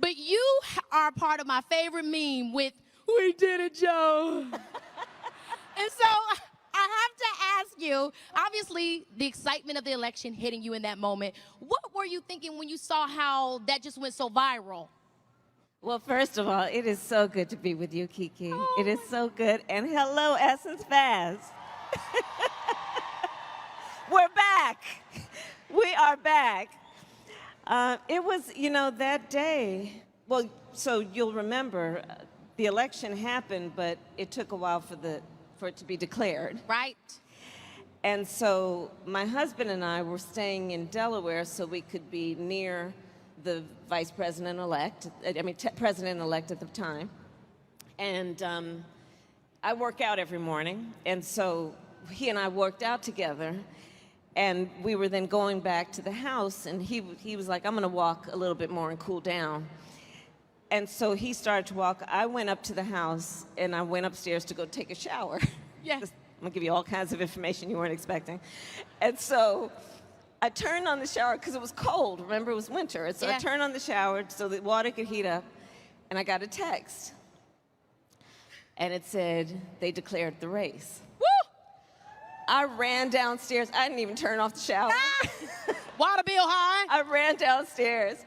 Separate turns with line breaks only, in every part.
But you are part of my favorite meme with, "We did it, Joe." And so I have to ask you, obviously the excitement of the election hitting you in that moment, what were you thinking when you saw how that just went so viral?
Well, first of all, it is so good to be with you, Keke. It is so good. And hello, Essence Fast. We're back. We are back. It was, that day. Well, so you'll remember, the election happened, but it took a while for it to be declared.
Right.
And so my husband and I were staying in Delaware so we could be near the vice president-elect, president-elect at the time. And I work out every morning, and so he and I worked out together, and we were then going back to the house, and he was like, "I'm gonna walk a little bit more and cool down." And so he started to walk. I went up to the house, and I went upstairs to go take a shower.
Yes.
I'm gonna give you all kinds of information you weren't expecting. And so I turned on the shower because it was cold. Remember, it was winter. And so I turned on the shower so the water could heat up, and I got a text. And it said, they declared the race.
Woo!
I ran downstairs. I didn't even turn off the shower.
Water bill high.
I ran downstairs,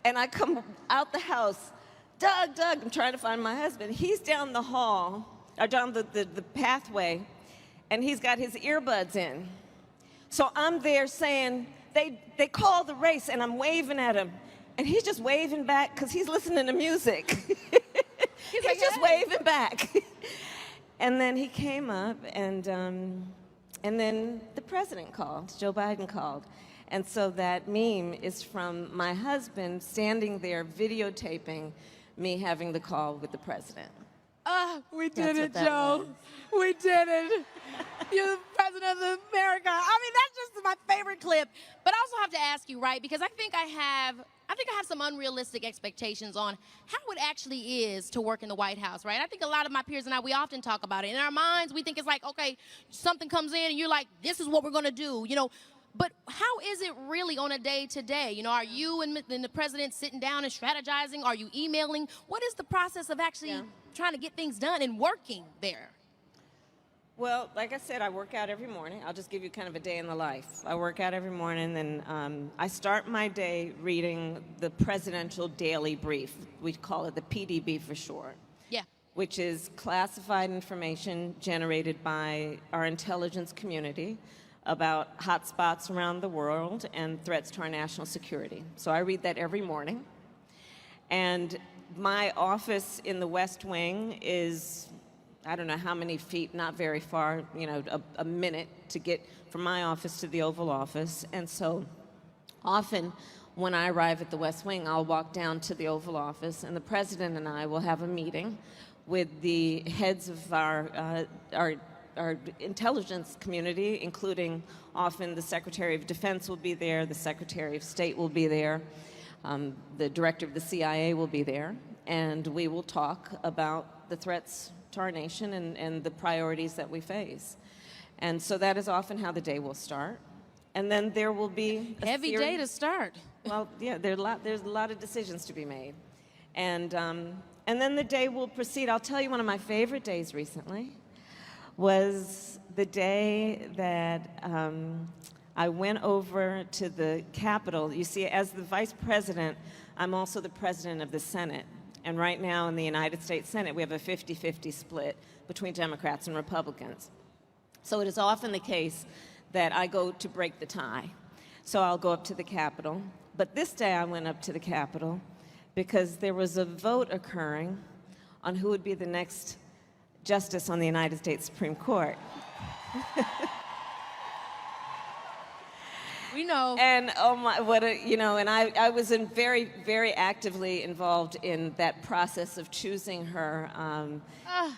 and I come out the house. Doug, I'm trying to find my husband. He's down the hall, or down the pathway, and he's got his earbuds in. So I'm there saying, they call the race, and I'm waving at him. And he's just waving back because he's listening to music. He's just waving back. And then he came up, and then the president called, Joe Biden called. And so that meme is from my husband standing there videotaping me having the call with the president.
We did it, Joe. We did it. You're the president of America. I mean, that's just my favorite clip. But I also have to ask you, right, because I think I have some unrealistic expectations on how it actually is to work in the White House, right? I think a lot of my peers and I, we often talk about it. In our minds, we think it's like, okay, something comes in and you're like, this is what we're going to do, But how is it really on a day-to-day? Are you and the president sitting down and strategizing? Are you emailing? What is the process of actually trying to get things done and working there?
Well, like I said, I work out every morning. I'll just give you kind of a day in the life. I work out every morning, and I start my day reading the Presidential Daily Brief. We call it the PDB for short.
Yeah.
Which is classified information generated by our intelligence community about hotspots around the world and threats to our national security. So I read that every morning. And my office in the West Wing is, I don't know how many feet, not very far, a minute to get from my office to the Oval Office. And so often when I arrive at the West Wing, I'll walk down to the Oval Office, and the president and I will have a meeting with the heads of our intelligence community, including often the Secretary of Defense will be there, the Secretary of State will be there, the Director of the CIA will be there, and we will talk about the threats to our nation and the priorities that we face. And so that is often how the day will start. And then there will be a
heavy day to start.
Well, yeah, there's a lot of decisions to be made. And then the day will proceed. I'll tell you, one of my favorite days recently was the day that I went over to the Capitol. You see, as the vice president, I'm also the president of the Senate. And right now in the United States Senate, we have a 50-50 split between Democrats and Republicans. So it is often the case that I go to break the tie. So I'll go up to the Capitol. But this day I went up to the Capitol because there was a vote occurring on who would be the next justice on the United States Supreme Court.
We know.
And oh my, and I was very, very actively involved in that process of choosing her.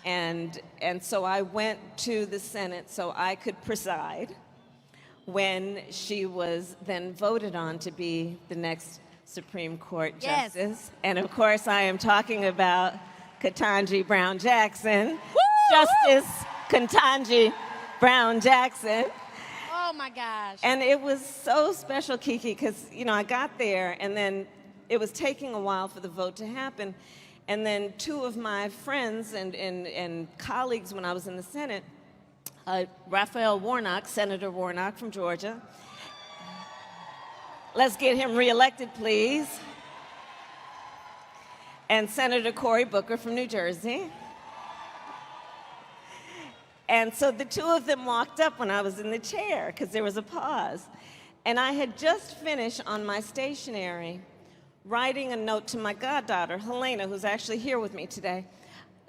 And so I went to the Senate so I could preside when she was then voted on to be the next Supreme Court justice. And of course, I am talking about Ketanji Brown Jackson.
Woo!
Justice Ketanji Brown Jackson.
Oh my gosh.
And it was so special, Keke, because I got there, and then it was taking a while for the vote to happen. And then two of my friends and colleagues when I was in the Senate, Raphael Warnock, Senator Warnock from Georgia. Let's get him reelected, please. And Senator Cory Booker from New Jersey. And so the two of them walked up when I was in the chair, because there was a pause. And I had just finished on my stationery writing a note to my goddaughter, Helena, who's actually here with me today,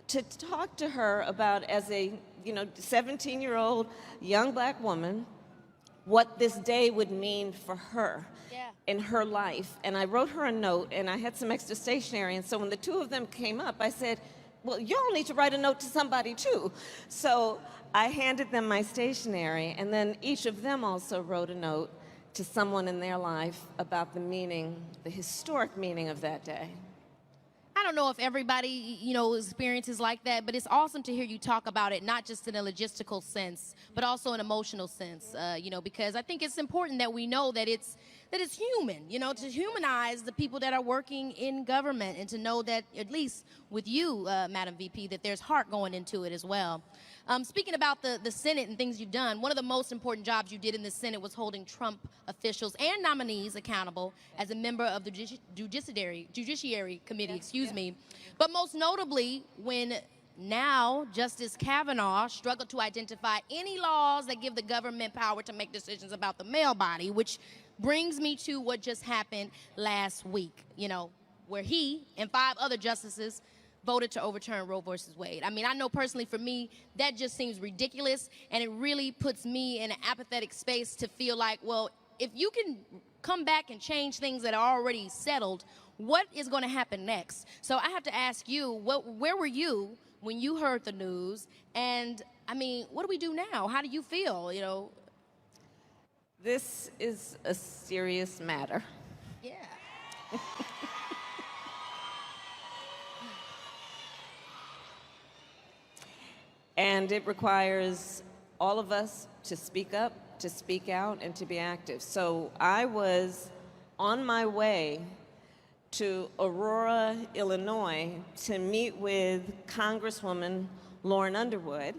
to talk to her about, as a 17-year-old young black woman, what this day would mean for her in her life. And I wrote her a note, and I had some extra stationery, and so when the two of them came up, I said, well, y'all need to write a note to somebody too. So I handed them my stationery, and then each of them also wrote a note to someone in their life about the meaning, the historic meaning of that day.
I don't know if everybody, experiences like that, but it's awesome to hear you talk about it, not just in a logistical sense, but also an emotional sense, because I think it's important that we know that it's human, to humanize the people that are working in government, and to know that, at least with you, Madam VP, that there's heart going into it as well. Speaking about the Senate and things you've done, one of the most important jobs you did in the Senate was holding Trump officials and nominees accountable as a member of the Judiciary Committee, But most notably, when now Justice Kavanaugh struggled to identify any laws that give the government power to make decisions about the male body, which brings me to what just happened last week, where he and 5 other justices voted to overturn Roe versus Wade. I mean, I know personally for me, that just seems ridiculous, and it really puts me in an apathetic space to feel like, well, if you can come back and change things that are already settled, what is going to happen next? So I have to ask you, where were you when you heard the news? And, I mean, what do we do now? How do you feel,
This is a serious matter.
Yeah.
And it requires all of us to speak up, to speak out, and to be active. So I was on my way to Aurora, Illinois, to meet with Congresswoman Lauren Underwood,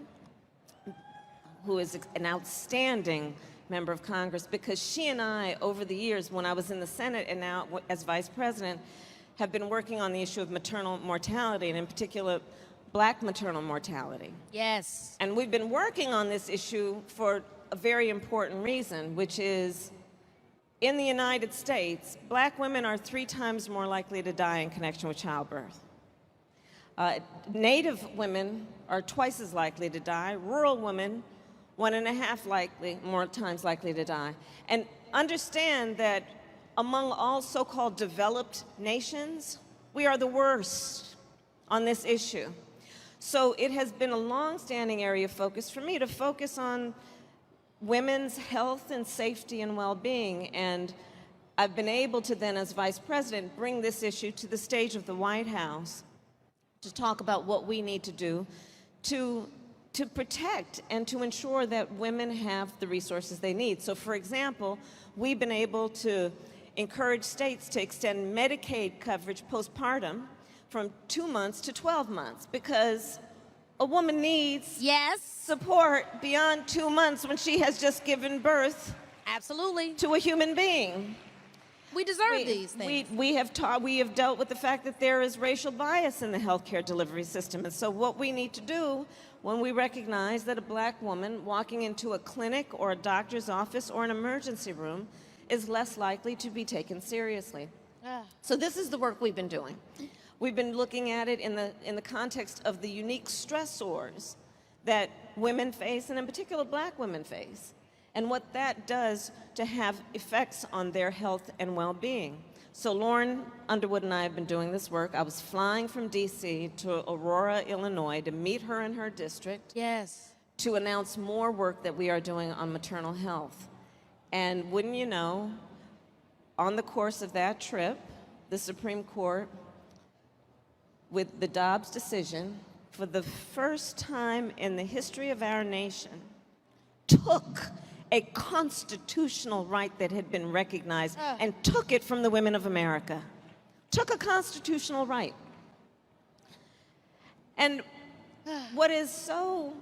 who is an outstanding member of Congress, because she and I, over the years, when I was in the Senate and now as Vice President, have been working on the issue of maternal mortality, and in particular, Black maternal mortality.
Yes.
And we've been working on this issue for a very important reason, which is, in the United States, Black women are 3 times more likely to die in connection with childbirth. Native women are twice as likely to die. Rural women, 1.5 more times likely to die. And understand that among all so-called developed nations, we are the worst on this issue. So it has been a long-standing area of focus for me to focus on women's health and safety and well-being. And I've been able to then, as Vice President, bring this issue to the stage of the White House to talk about what we need to do to protect and to ensure that women have the resources they need. So, for example, we've been able to encourage states to extend Medicaid coverage postpartum from 2 months to 12 months, because a woman needs support beyond 2 months when she has just given birth to a human being.
We deserve these things.
We have dealt with the fact that there is racial bias in the healthcare delivery system. And so what we need to do when we recognize that a Black woman walking into a clinic or a doctor's office or an emergency room is less likely to be taken seriously. So this is the work we've been doing. We've been looking at it in the context of the unique stressors that women face, and in particular Black women face, and what that does to have effects on their health and well-being. So Lauren Underwood and I have been doing this work. I was flying from DC to Aurora, Illinois, to meet her in her district.
Yes.
To announce more work that we are doing on maternal health. And wouldn't you know, on the course of that trip, the Supreme Court, with the Dobbs decision, for the first time in the history of our nation, took a constitutional right that had been recognized and took it from the women of America. took a constitutional right. And what is so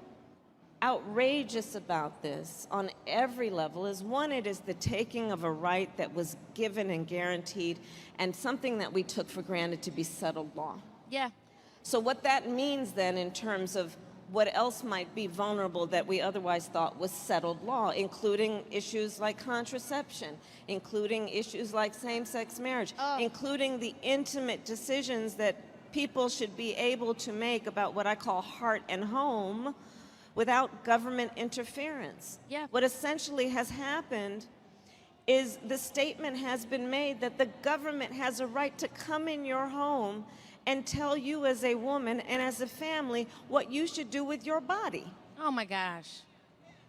outrageous about this on every level is, one, it is the taking of a right that was given and guaranteed and something that we took for granted to be settled law.
Yeah.
So what that means then in terms of what else might be vulnerable that we otherwise thought was settled law, including issues like contraception, including issues like same-sex marriage, including the intimate decisions that people should be able to make about what I call heart and home without government interference.
Yeah.
What essentially has happened is the statement has been made that the government has a right to come in your home and tell you as a woman and as a family what you should do with your body.
Oh my gosh.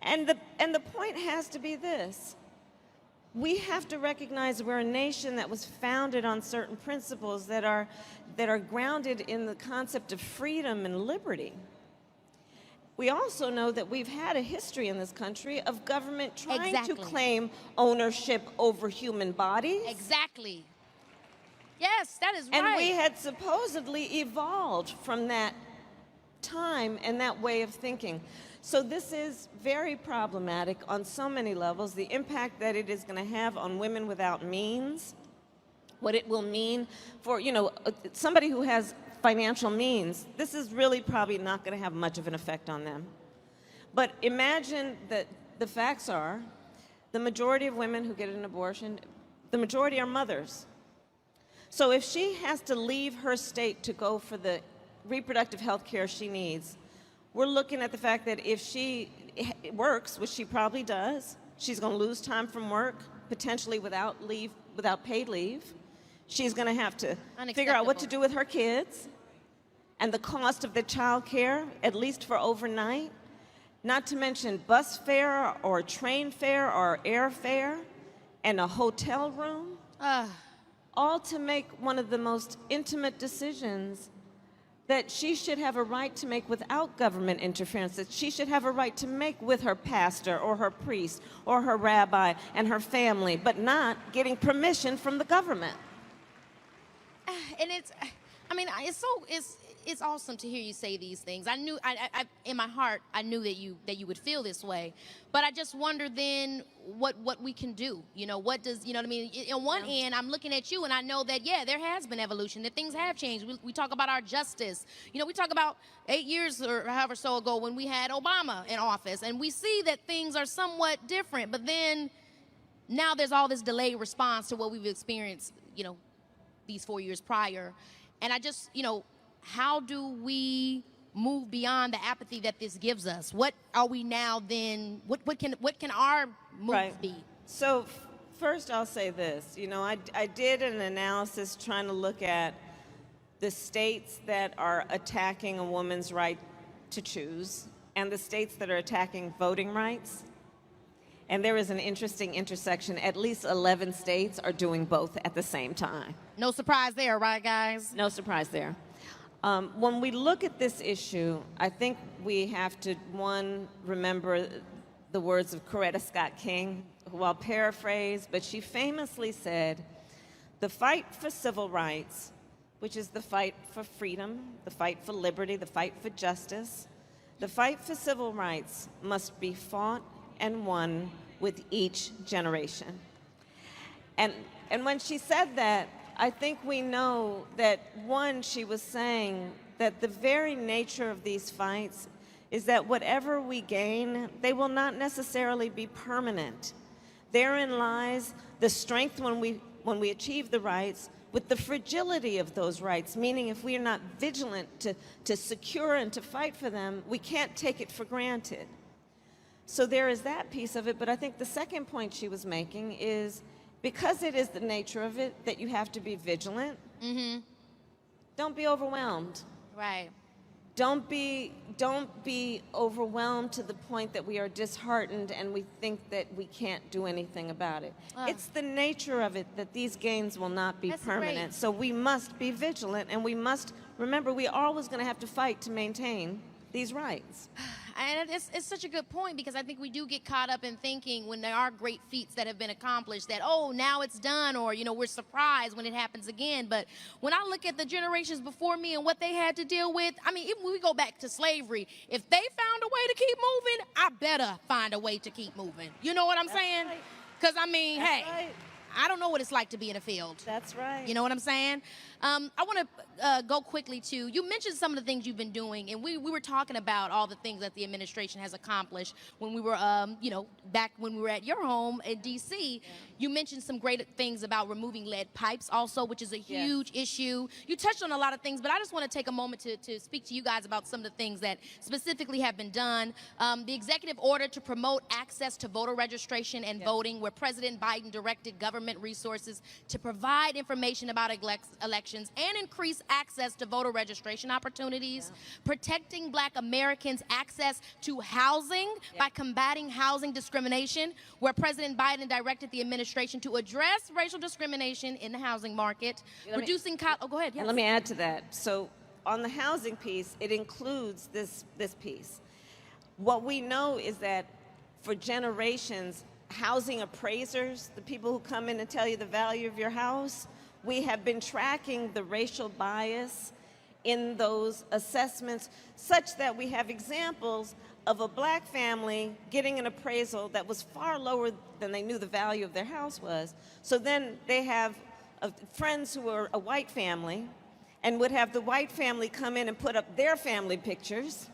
And the point has to be this. We have to recognize we're a nation that was founded on certain principles that are grounded in the concept of freedom and liberty. We also know that we've had a history in this country of government trying to claim ownership over human bodies.
Exactly. Yes, that is right.
And we had supposedly evolved from that time and that way of thinking. So this is very problematic on so many levels. The impact that it is going to have on women without means, what it will mean for, somebody who has financial means, this is really probably not going to have much of an effect on them. But imagine that the facts are, the majority of women who get an abortion, the majority are mothers. So if she has to leave her state to go for the reproductive health care she needs, we're looking at the fact that if she works, which she probably does, she's going to lose time from work, potentially without paid leave. She's going to have to figure out what to do with her kids and the cost of the child care, at least for overnight, not to mention bus fare or train fare or airfare and a hotel room, all to make one of the most intimate decisions that she should have a right to make without government interference, that she should have a right to make with her pastor or her priest or her rabbi and her family, but not getting permission from the government.
And it's awesome to hear you say these things. I knew, I in my heart, I knew that you would feel this way. But I just wonder then what we can do. What does, what I mean? On one end, I'm looking at you and I know that, there has been evolution, that things have changed. We talk about our justice. We talk about 8 years or however so ago when we had Obama in office, and we see that things are somewhat different. But then now there's all this delayed response to what we've experienced, these 4 years prior. And I just, how do we move beyond the apathy that this gives us? What are we now then? What can our move be?
So first I'll say this. I did an analysis trying to look at the states that are attacking a woman's right to choose and the states that are attacking voting rights. And there is an interesting intersection. At least 11 states are doing both at the same time.
No surprise there, right, guys?
No surprise there. When we look at this issue, I think we have to, one, remember the words of Coretta Scott King, who I'll paraphrase, but she famously said, "The fight for civil rights, which is the fight for freedom, the fight for liberty, the fight for justice, the fight for civil rights must be fought and won with each generation." And when she said that, I think we know that, one, she was saying that the very nature of these fights is that whatever we gain, they will not necessarily be permanent. Therein lies the strength when we achieve the rights, with the fragility of those rights, meaning if we are not vigilant to secure and to fight for them, we can't take it for granted. So there is that piece of it, but I think the second point she was making is, because it is the nature of it that you have to be vigilant, don't be overwhelmed.
Right.
Don't be overwhelmed to the point that we are disheartened and we think that we can't do anything about it. It's the nature of it that these gains will not be permanent.
Great.
So we must be vigilant, and we must remember we're always going to have to fight to maintain these rights.
And it's such a good point, because I think we do get caught up in thinking when there are great feats that have been accomplished that, oh, now it's done, or, you know, we're surprised when it happens again. But when I look at the generations before me and what they had to deal with, I mean, even when we go back to slavery, if they found a way to keep moving, I better find a way to keep moving. You know what I'm saying? Because, I mean,
That's
hey.
right.
I don't know what it's like to be in a field.
That's right.
You know what I'm saying? I want to go quickly to, you mentioned some of the things you've been doing, and we were talking about all the things that the administration has accomplished when we were, you know, back when we were at your home in D.C. Yeah. You mentioned some great things about removing lead pipes also, which is a huge issue. You touched on a lot of things, but I just want to take a moment to speak to you guys about some of the things that specifically have been done. The executive order to promote access to voter registration and voting, where President Biden directed government resources to provide information about elections and increase access to voter registration opportunities, protecting Black Americans' access to housing by combating housing discrimination, where President Biden directed the administration to address racial discrimination in the housing market, reducing oh, go ahead. Yes.
Let me add to that. So on the housing piece, it includes this piece. What we know is that for generations, housing appraisers, the people who come in and tell you the value of your house, we have been tracking the racial bias in those assessments, such that we have examples of a Black family getting an appraisal that was far lower than they knew the value of their house was. So then they have friends who are a white family and would have the white family come in and put up their family pictures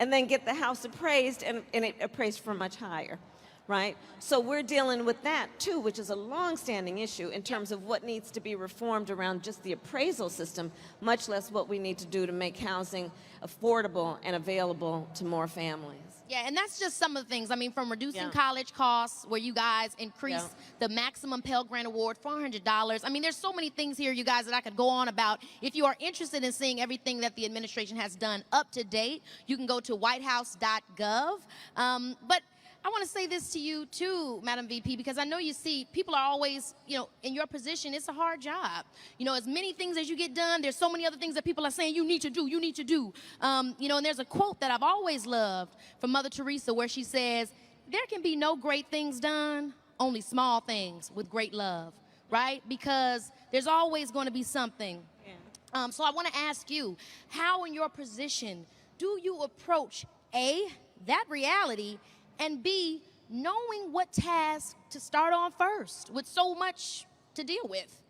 and then get the house appraised, and it appraised for much higher. Right? So we're dealing with that too, which is a long-standing issue in terms of what needs to be reformed around just the appraisal system, much less what we need to do to make housing affordable and available to more families.
Yeah, and that's just some of the things. I mean, from reducing college costs, where you guys increased the maximum Pell Grant Award, $400. I mean, there's so many things here, you guys, that I could go on about. If you are interested in seeing everything that the administration has done up to date, you can go to whitehouse.gov. But I want to say this to you too, Madam VP, because I know you see people are always, you know, in your position, it's a hard job. You know, as many things as you get done, there's so many other things that people are saying you need to do, you need to do. You know, and there's a quote that I've always loved from Mother Teresa, where she says, there can be no great things done, only small things with great love, right? Because there's always going to be something. Yeah. So I want to ask you, how in your position do you approach A, that reality, and B, knowing what task to start on first with so much to deal with?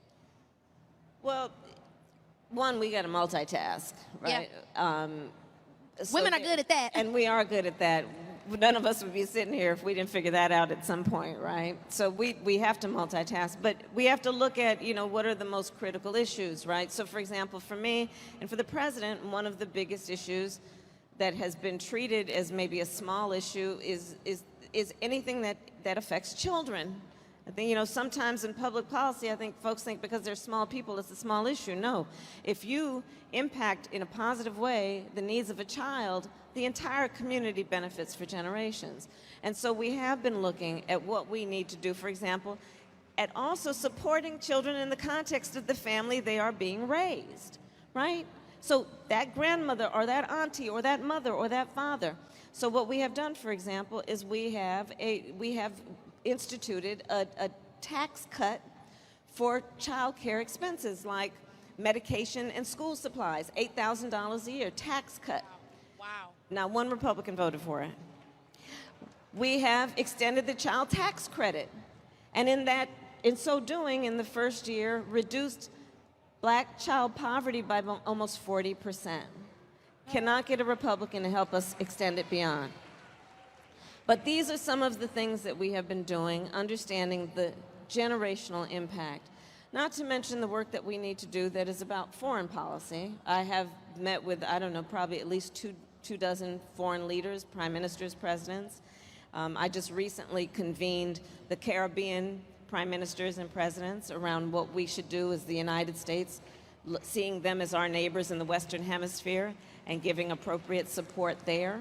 Well, one, we got to multitask, right?
Yeah. Women are good at that.
And we are good at that. None of us would be sitting here if we didn't figure that out at some point, right? So we have to multitask, but we have to look at, you know, what are the most critical issues, right? So for example, for me and for the president, one of the biggest issues that has been treated as maybe a small issue is anything that affects children. I think, you know, sometimes in public policy, I think folks think because they're small people, it's a small issue. No. If you impact in a positive way the needs of a child, the entire community benefits for generations. And so we have been looking at what we need to do, for example, at also supporting children in the context of the family they are being raised, right? So that grandmother or that auntie or that mother or that father. So what we have done, for example, is we have instituted a tax cut for child care expenses like medication and school supplies, $8,000 a year, tax cut.
Wow.
Not one Republican voted for it. We have extended the child tax credit, and in so doing, in the first year, reduced Black child poverty by almost 40%. Cannot get a Republican to help us extend it beyond. But these are some of the things that we have been doing, understanding the generational impact. Not to mention the work that we need to do that is about foreign policy. I have met with, I don't know, probably at least two dozen foreign leaders, prime ministers, presidents. I just recently convened the Caribbean prime ministers and presidents around what we should do as the United States, seeing them as our neighbors in the Western Hemisphere and giving appropriate support there.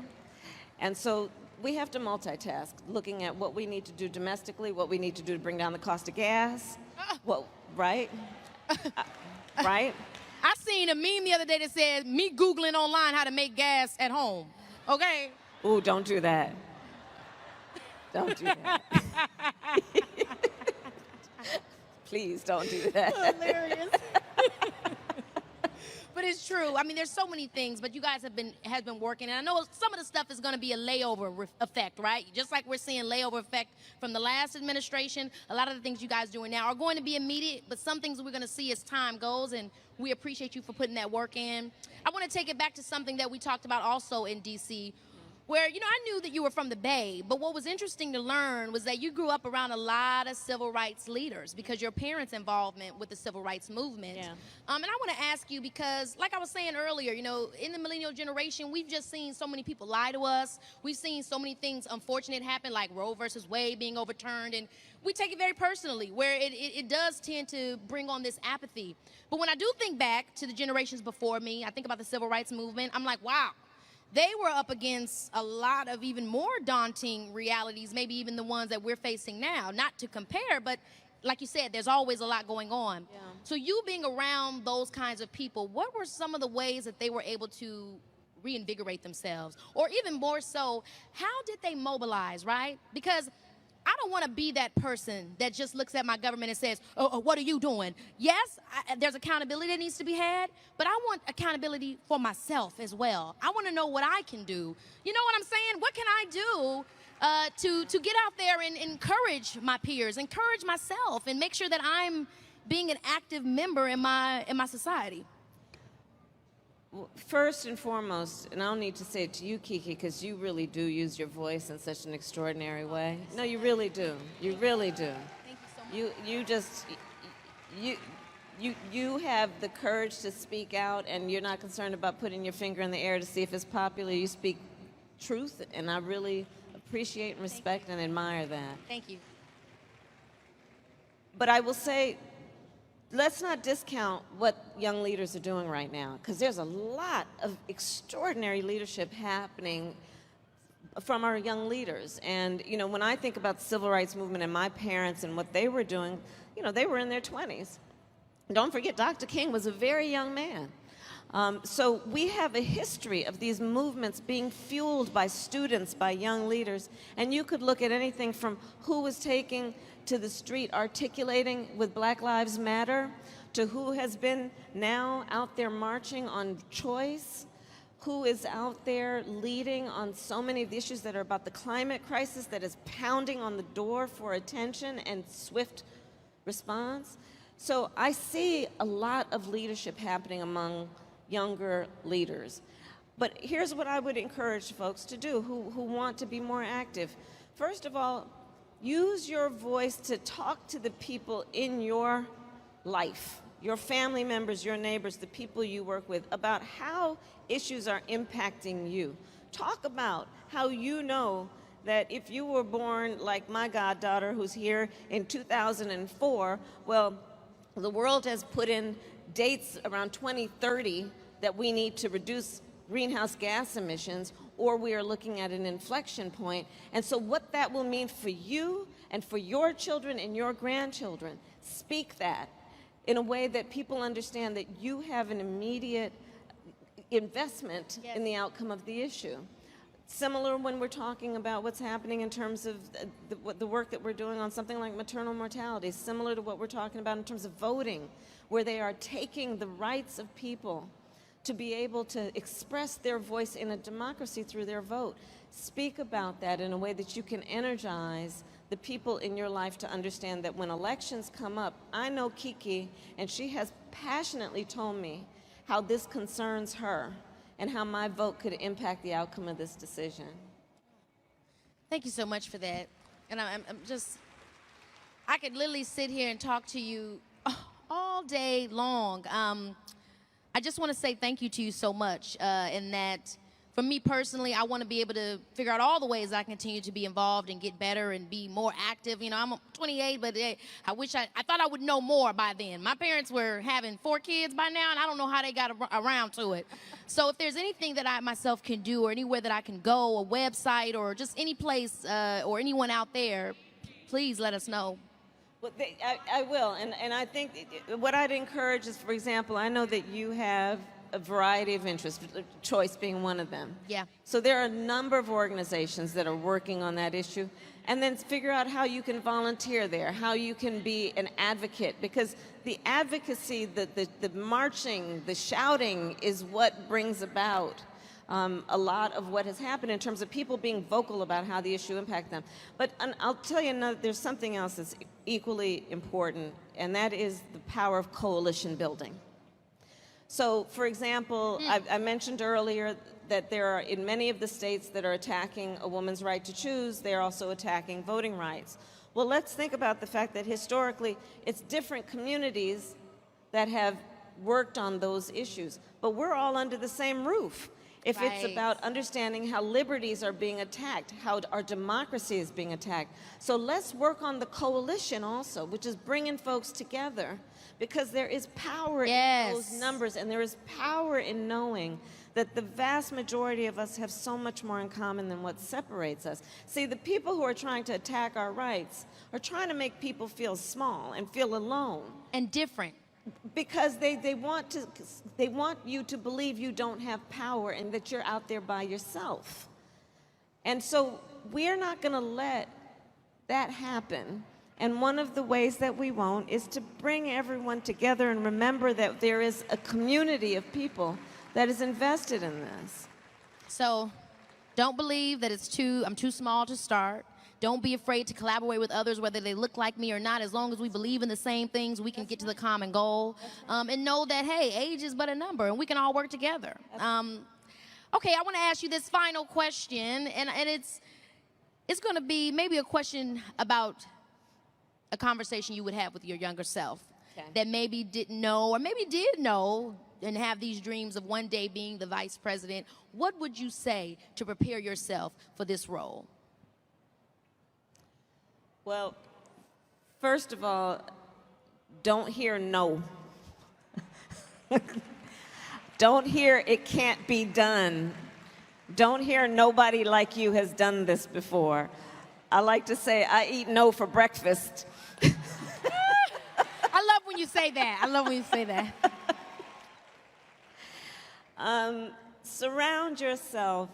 And so we have to multitask, looking at what we need to do domestically, what we need to do to bring down the cost of gas, right? Right?
I seen a meme the other day that said, me Googling online how to make gas at home. Okay?
Ooh, don't do that. Don't do that. Please don't do that.
Hilarious. But it's true. I mean, there's so many things, but you guys have been working, and I know some of the stuff is going to be a layover effect, right? Just like we're seeing layover effect from the last administration, a lot of the things you guys are doing now are going to be immediate, but some things we're going to see as time goes, and we appreciate you for putting that work in. I want to take it back to something that we talked about also in D.C., where, I knew that you were from the Bay, but what was interesting to learn was that you grew up around a lot of civil rights leaders because your parents' involvement with the civil rights movement.
Yeah.
And I want to ask you because, like I was saying earlier, in the millennial generation, we've just seen so many people lie to us. We've seen so many things unfortunate happen, like Roe versus Wade being overturned, and we take it very personally, where it does tend to bring on this apathy. But when I do think back to the generations before me, I think about the civil rights movement, I'm like, wow. They were up against a lot of even more daunting realities, maybe even the ones that we're facing now. Not to compare, but like you said, there's always a lot going on.
Yeah.
So you being around those kinds of people, what were some of the ways that they were able to reinvigorate themselves? Or even more so, how did they mobilize, right? Because I don't want to be that person that just looks at my government and says, oh, what are you doing? Yes, there's accountability that needs to be had, but I want accountability for myself as well. I want to know what I can do. You know what I'm saying? What can I do to get out there and encourage my peers, encourage myself, and make sure that I'm being an active member in my society?
Well, first and foremost, and I don't need to say it to you, Keke, because you really do use your voice in such an extraordinary way. No, you really do. You really do.
Thank you so much.
You have the courage to speak out, and you're not concerned about putting your finger in the air to see if it's popular. You speak truth, and I really appreciate and respect and admire that.
Thank you.
But I will say, let's not discount what young leaders are doing right now, because there's a lot of extraordinary leadership happening from our young leaders. And, when I think about the civil rights movement and my parents and what they were doing, they were in their 20s. Don't forget, Dr. King was a very young man. So we have a history of these movements being fueled by students, by young leaders. And you could look at anything from who was taking to the street articulating with Black Lives Matter, to who has been now out there marching on choice, who is out there leading on so many of the issues that are about the climate crisis that is pounding on the door for attention and swift response. So I see a lot of leadership happening among younger leaders. But here's what I would encourage folks to do who want to be more active. First of all, use your voice to talk to the people in your life, your family members, your neighbors, the people you work with, about how issues are impacting you. Talk about how you know that if you were born like my goddaughter who's here in 2004, well, the world has put in dates around 2030 that we need to reduce greenhouse gas emissions, or we are looking at an inflection point. And so what that will mean for you and for your children and your grandchildren, speak that in a way that people understand that you have an immediate investment in the outcome of the issue. Similar when we're talking about what's happening in terms of the work that we're doing on something like maternal mortality, similar to what we're talking about in terms of voting, where they are taking the rights of people to be able to express their voice in a democracy through their vote. Speak about that in a way that you can energize the people in your life to understand that when elections come up, I know Keke, and she has passionately told me how this concerns her and how my vote could impact the outcome of this decision.
Thank you so much for that. And I'm just, I could literally sit here and talk to you all day long. I just want to say thank you to you so much, in that for me personally, I want to be able to figure out all the ways I continue to be involved and get better and be more active. I'm 28, but I thought I would know more by then. My parents were having 4 kids by now, and I don't know how they got around to it. So if there's anything that I myself can do, or anywhere that I can go, a website, or just any place, or anyone out there, please let us know.
Well, I will, and I think what I'd encourage is, for example, I know that you have a variety of interests, choice being one of them.
Yeah.
So there are a number of organizations that are working on that issue, and then figure out how you can volunteer there, how you can be an advocate, because the advocacy, the marching, the shouting is what brings about a lot of what has happened in terms of people being vocal about how the issue impacts them. But I'll tell you, there's something else that's equally important, and that is the power of coalition building. So, for example, I mentioned earlier that there are, in many of the states that are attacking a woman's right to choose, they're also attacking voting rights. Well, let's think about the fact that historically it's different communities that have worked on those issues, but we're all under the same roof. If it's about understanding how liberties are being attacked, how our democracy is being attacked. So let's work on the coalition also, which is bringing folks together, because there is power in those numbers, and there is power in knowing that the vast majority of us have so much more in common than what separates us. See, the people who are trying to attack our rights are trying to make people feel small and feel alone.
And different.
Because they want you to believe you don't have power and that you're out there by yourself. And so we're not going to let that happen. And one of the ways that we won't is to bring everyone together and remember that there is a community of people that is invested in this.
So don't believe that I'm too small to start. Don't be afraid to collaborate with others, whether they look like me or not. As long as we believe in the same things, we can get to the common goal. And know that, hey, age is but a number, and we can all work together. Okay, I want to ask you this final question, and it's going to be maybe a question about a conversation you would have with your younger self that maybe didn't know, or maybe did know, and have these dreams of one day being the vice president. What would you say to prepare yourself for this role?
Well, first of all, don't hear no. Don't hear it can't be done. Don't hear nobody like you has done this before. I like to say I eat no for breakfast.
I love when you say that. I love when you say that.
Surround yourself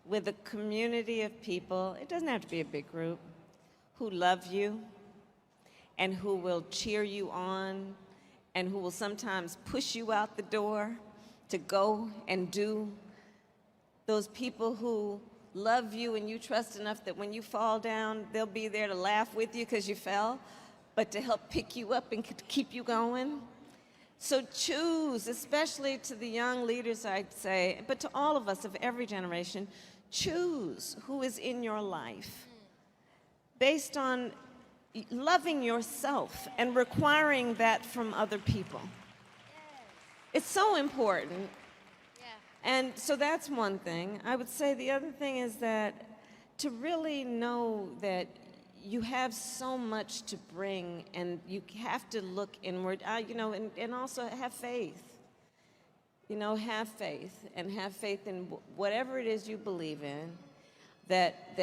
with a community of people. It doesn't have to be a big group, who love you and who will cheer you on and who will sometimes push you out the door to go and do. Those people who love you and you trust enough that when you fall down, they'll be there to laugh with you because you fell, but to help pick you up and keep you going. So choose, especially to the young leaders, I'd say, but to all of us of every generation, choose who is in your life based on loving yourself and requiring that from other people. It's so important. And so that's one thing. I would say the other thing is that to really know that you have so much to bring, and you have to look inward, and also have faith. Have faith, and have faith in whatever it is you believe in, that